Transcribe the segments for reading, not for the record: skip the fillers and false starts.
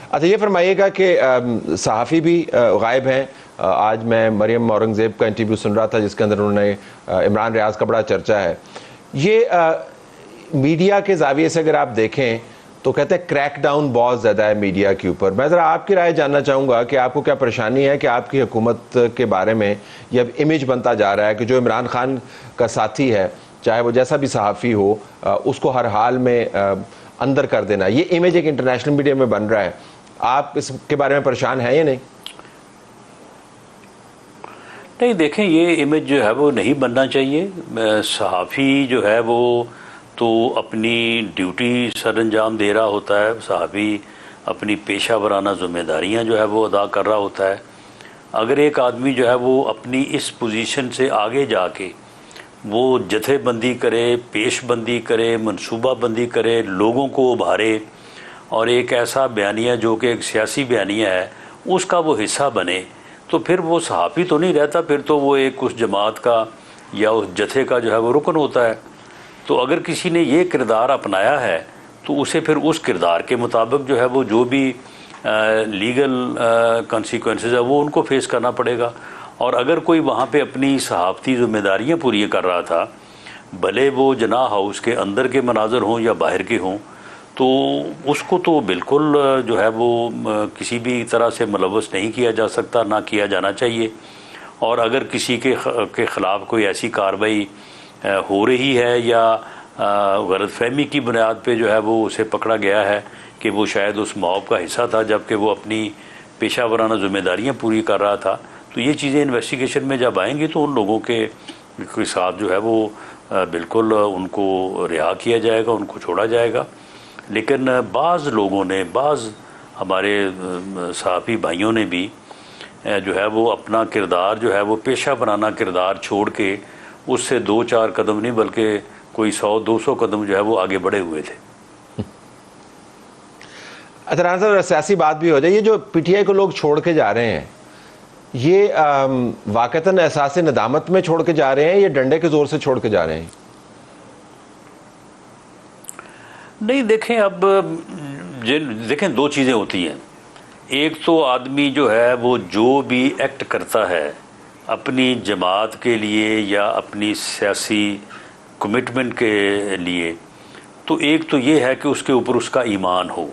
अच्छा, ये फरमाइएगा कि सहाफ़ी भी गायब हैं। आज मैं मरियम औरंगज़ेब का इंटरव्यू सुन रहा था जिसके अंदर उन्होंने इमरान रियाज का बड़ा चर्चा है। ये मीडिया के जाविये से अगर आप देखें तो कहते हैं क्रैकडाउन बहुत ज़्यादा है मीडिया के ऊपर। मैं ज़रा आपकी राय जानना चाहूँगा कि आपको क्या परेशानी है कि आपकी हुकूमत के बारे में यह इमेज बनता जा रहा है कि जो इमरान खान का साथी है, चाहे वो जैसा भी सहाफ़ी हो, उसको हर हाल में अंदर कर देना, ये इमेज एक इंटरनेशनल मीडिया में बन रहा है। आप इसके बारे में परेशान हैं या नहीं? नहीं, देखें, ये इमेज जो है वो नहीं बनना चाहिए। सहाफ़ी जो है वो तो अपनी ड्यूटी सर अंजाम दे रहा होता है। सहाफ़ी अपनी पेशा वराना ज़िम्मेदारियाँ जो है वो अदा कर रहा होता है। अगर एक आदमी जो है वो अपनी इस पोजीशन से आगे जाके वो जथेबंदी करे, पेशबंदी करे, मनसूबाबंदी करे, लोगों को उभारे और एक ऐसा बयानिया जो कि एक सियासी बयानिया है उसका वो हिस्सा बने, तो फिर वो सहाफ़ी तो नहीं रहता, फिर तो वो एक उस जमात का या उस जथे का जो है वो रुकन होता है। तो अगर किसी ने ये किरदार अपनाया है तो उसे फिर उस किरदार के मुताबिक जो है वो जो भी लीगल कॉन्सिक्वेंसेस है वो उनको फेस करना पड़ेगा। और अगर कोई वहाँ पे अपनी सहाफ़ती ज़िम्मेदारियाँ पूरी कर रहा था, भले वो जना हाउस के अंदर के मनाजर हों या बाहर के हों, तो उसको तो बिल्कुल जो है वो किसी भी तरह से मुलव्वस नहीं किया जा सकता, ना किया जाना चाहिए। और अगर किसी के ख़िलाफ़ कोई ऐसी कार्रवाई हो रही है या गलतफ़हमी की बुनियाद पे जो है वो उसे पकड़ा गया है कि वो शायद उस मॉब का हिस्सा था जबकि वो अपनी पेशा वराना ज़िम्मेदारियाँ पूरी कर रहा था, तो ये चीज़ें इन्वेस्टिगेशन में जब आएंगी तो उन लोगों के साथ जो है वो बिल्कुल उनको रिहा किया जाएगा, उनको छोड़ा जाएगा। लेकिन बाज़ लोगों ने, बाज़ हमारे सहाफ़ी भाइयों ने भी जो है वो अपना किरदार जो है वो पेशा बनाना किरदार छोड़ के उससे 2-4 कदम नहीं बल्कि कोई 100-200 कदम जो है वो आगे बढ़े हुए थे। अच्छा राना साहब, सियासी बात भी हो जाए, ये जो पीटीआई को लोग छोड़ के जा रहे हैं, ये वाकतन एहसास नदामत में छोड़ के जा रहे हैं या डंडे के जोर से छोड़ के जा रहे हैं? नहीं, देखें, अब देखें, दो चीज़ें होती हैं। एक तो आदमी जो है वो जो भी एक्ट करता है अपनी जमात के लिए या अपनी सियासी कमिटमेंट के लिए, तो एक तो ये है कि उसके ऊपर उसका ईमान हो,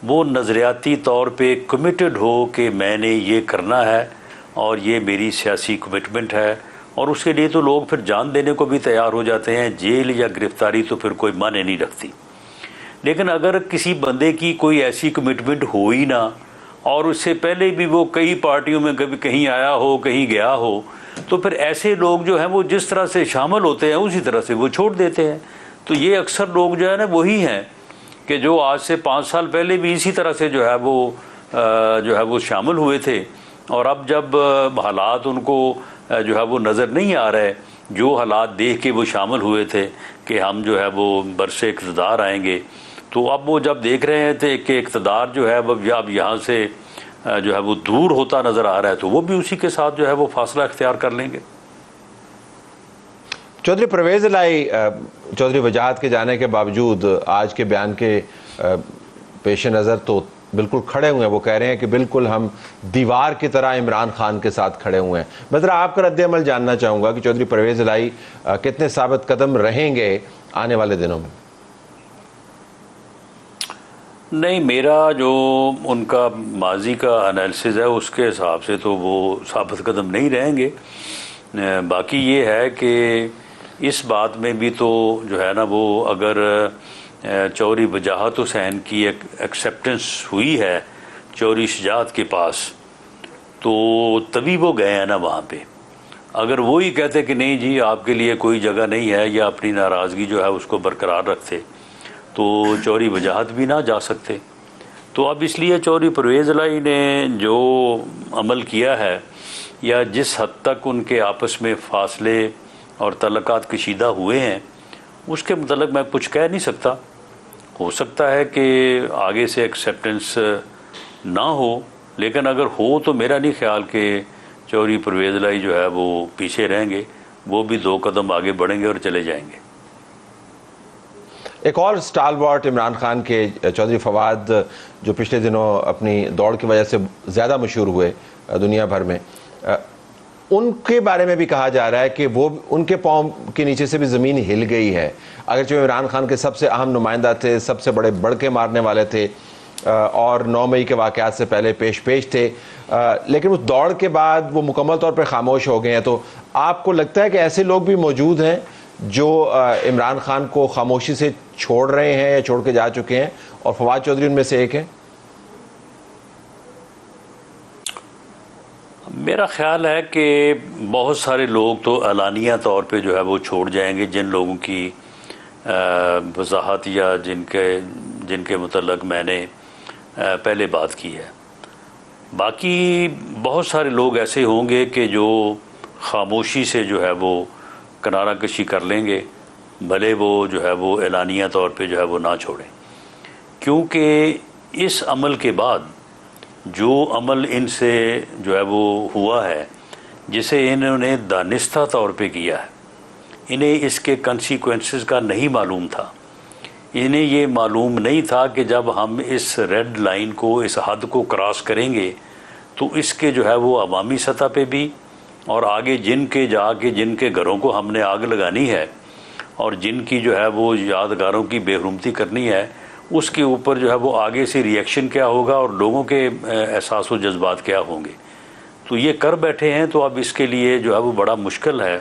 वो नज़रियाती तौर पे कमिटेड हो कि मैंने ये करना है और ये मेरी सियासी कमिटमेंट है, और उसके लिए तो लोग फिर जान देने को भी तैयार हो जाते हैं। जेल या गिरफ्तारी तो फिर कोई माने नहीं रखती। लेकिन अगर किसी बंदे की कोई ऐसी कमिटमेंट हो ही ना और उससे पहले भी वो कई पार्टियों में कभी कहीं आया हो, कहीं गया हो, तो फिर ऐसे लोग जो हैं वो जिस तरह से शामिल होते हैं उसी तरह से वो छोड़ देते हैं। तो ये अक्सर लोग जो है ना वही हैं कि जो आज से 5 साल पहले भी इसी तरह से जो है वो शामिल हुए थे, और अब जब हालात उनको जो है वो नज़र नहीं आ रहे, जो हालात देख के वो शामिल हुए थे कि हम जो है वो बरसे इक़्तिदार आएंगे, तो अब वो जब देख रहे थे कि इक़्तिदार जो है अब यहाँ से जो है वो दूर होता नज़र आ रहा है, तो वो भी उसी के साथ जो है वो फासला इख्तियार कर लेंगे। चौधरी परवेज़ इलाही चौधरी वजाहत के जाने के बावजूद आज के बयान के पेश नज़र तो बिल्कुल खड़े हुए हैं। वो कह रहे हैं कि बिल्कुल हम दीवार की तरह इमरान खान के साथ खड़े हुए हैं। मैं ज़रा आपका रद्द-ए-अमल जानना चाहूँगा कि चौधरी परवेज़ इलाही कितने साबित कदम रहेंगे आने वाले दिनों में? नहीं, मेरा जो उनका माजी का एनालिसिस है उसके हिसाब से तो वो साबित कदम नहीं रहेंगे। बाकी ये है कि इस बात में भी तो जो है ना वो अगर चौधरी वजाहत हुसैन की एक एक्सेप्टेंस हुई है चौधरी शुजात के पास, तो तभी वो गए हैं ना वहाँ पे। अगर वो ही कहते कि नहीं जी आपके लिए कोई जगह नहीं है या अपनी नाराज़गी जो है उसको बरकरार रखते, तो चौधरी वजाहत भी ना जा सकते। तो अब इसलिए चौधरी परवेज़ इलाही ने जो अमल किया है या जिस हद तक उनके आपस में फ़ासले और तल्लुकात कशीदा हुए हैं उसके मतलब मैं कुछ कह नहीं सकता। हो सकता है कि आगे से एक्सेप्टेंस ना हो, लेकिन अगर हो तो मेरा नहीं ख्याल कि चौधरी परवेज़ इलाही जो है वो पीछे रहेंगे, वो भी 2 कदम आगे बढ़ेंगे और चले जाएंगे। एक और स्टालवर्ट इमरान खान के चौधरी फवाद, जो पिछले दिनों अपनी दौड़ की वजह से ज़्यादा मशहूर हुए दुनिया भर में, उनके बारे में भी कहा जा रहा है कि वो उनके पाँव के नीचे से भी ज़मीन हिल गई है। अगरचे इमरान खान के सबसे अहम नुमाइंदा थे, सबसे बड़े बड़के मारने वाले थे और 9 मई के वाक़यात से पहले पेश थे, लेकिन उस दौड़ के बाद वो मुकम्मल तौर पर खामोश हो गए हैं। तो आपको लगता है कि ऐसे लोग भी मौजूद हैं जो इमरान खान को खामोशी से छोड़ रहे हैं या छोड़ के जा चुके हैं, और फवाद चौधरी उनमें से एक है? मेरा ख्याल है कि बहुत सारे लोग तो एलानिया तौर पे जो है वो छोड़ जाएंगे, जिन लोगों की वजाहत या जिनके मुतल्लक मैंने पहले बात की है। बाकी बहुत सारे लोग ऐसे होंगे कि जो खामोशी से जो है वो किनारा कशी कर लेंगे, भले वो जो है वो एलानिया तौर पे जो है वो ना छोड़ें, क्योंकि इस अमल के बाद जो अमल इनसे जो है वो हुआ है, जिसे इन्होंने दानिस्ता तौर पे किया है, इन्हें इसके कंसीक्वेंसेस का नहीं मालूम था। इन्हें ये मालूम नहीं था कि जब हम इस रेड लाइन को, इस हद को क्रॉस करेंगे तो इसके जो है वो अवामी सतह पे भी, और आगे जिनके घरों को हमने आग लगानी है और जिनकी जो है वो यादगारों की बेहरुमती करनी है, उसके ऊपर जो है वो आगे से रिएक्शन क्या होगा और लोगों के एहसास व जज्बात क्या होंगे। तो ये कर बैठे हैं, तो अब इसके लिए जो है वो बड़ा मुश्किल है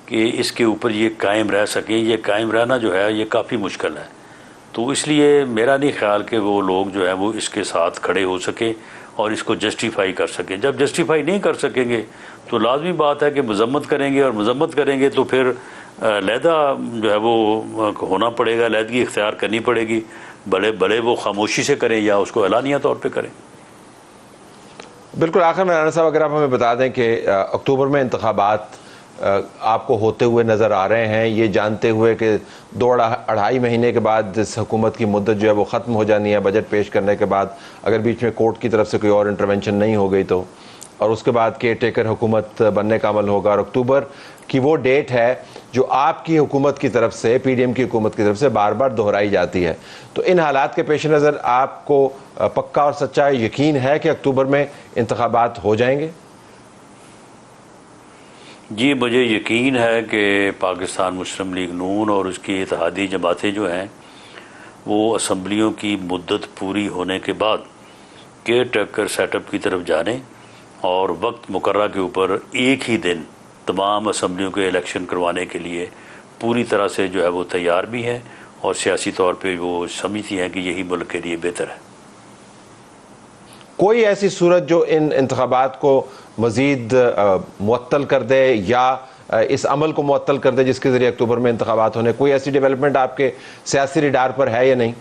कि इसके ऊपर ये कायम रह सकें। ये कायम रहना जो है ये काफ़ी मुश्किल है। तो इसलिए मेरा नहीं ख्याल कि वो लोग जो है वो इसके साथ खड़े हो सकें और इसको जस्टिफाई कर सकें। जब जस्टिफाई नहीं कर सकेंगे तो लाजमी बात है कि मजम्मत करेंगे, और मजम्मत करेंगे तो फिर लहदा जो है वो होना पड़ेगा, लहदगी इख्तियार करनी पड़ेगी। बड़े वो खामोशी से करें या उसको एलानिया तौर पे करें। बिल्कुल। आखिर में राना साहब, अगर आप हमें बता दें कि अक्टूबर में इंतखाबात आपको होते हुए नज़र आ रहे हैं, ये जानते हुए कि 2-2.5 महीने के बाद इस हुकूमत की मुद्दत जो है वो ख़त्म हो जानी है बजट पेश करने के बाद, अगर बीच में कोर्ट की तरफ से कोई और इंटरवेंशन नहीं हो गई तो, और उसके बाद केयर टेकर हुकूमत बनने का अमल होगा, और अक्टूबर की वो डेट है जो आपकी हुकूमत की तरफ से, PDM की हुकूमत की तरफ से बार बार दोहराई जाती है। तो इन हालात के पेश नज़र आपको पक्का और सच्चा यकीन है कि अक्टूबर में इंतखाबात हो जाएंगे? जी, मुझे यकीन है कि पाकिस्तान मुस्लिम लीग नून और उसकी इत्तेहादी जमातें जो हैं वो असम्बलियों की मुद्दत पूरी होने के बाद केयर टेकर सेटअप की तरफ जाने और वक्त मुकर्रर के ऊपर एक ही दिन तमाम असम्बलियों के इलेक्शन करवाने के लिए पूरी तरह से जो है वो तैयार भी हैं, और सियासी तौर पे वो समझती हैं कि यही मुल्क के लिए बेहतर है। कोई ऐसी सूरत जो इन इंतखाबात को मज़ीद मुअत्तल कर दे या इस अमल को मुअत्तल कर दे जिसके ज़रिए अक्टूबर में इंतखाबात होने, कोई ऐसी डेवलपमेंट आपके सियासी रडार पर है या नहीं?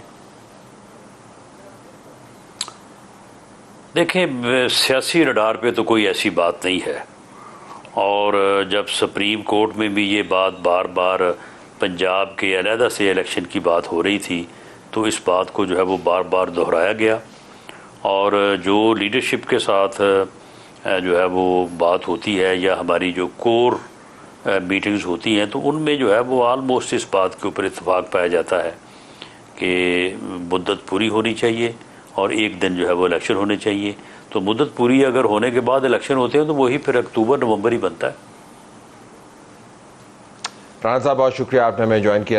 देखें, सियासी रडार पे तो कोई ऐसी बात नहीं है, और जब सुप्रीम कोर्ट में भी ये बात बार बार पंजाब के अलहदा से इलेक्शन की बात हो रही थी, तो इस बात को जो है वो बार बार दोहराया गया, और जो लीडरशिप के साथ जो है वो बात होती है या हमारी जो कोर मीटिंग्स होती हैं, तो उनमें जो है वो आलमोस्ट इस बात के ऊपर इत्तेफाक पाया जाता है कि मुद्दत पूरी होनी चाहिए और एक दिन जो है वो इलेक्शन होने चाहिए। तो मुद्दत पूरी अगर होने के बाद इलेक्शन होते हैं तो वही फिर अक्टूबर नवंबर ही बनता है। राना साहब, बहुत शुक्रिया, आपने हमें ज्वाइन किया।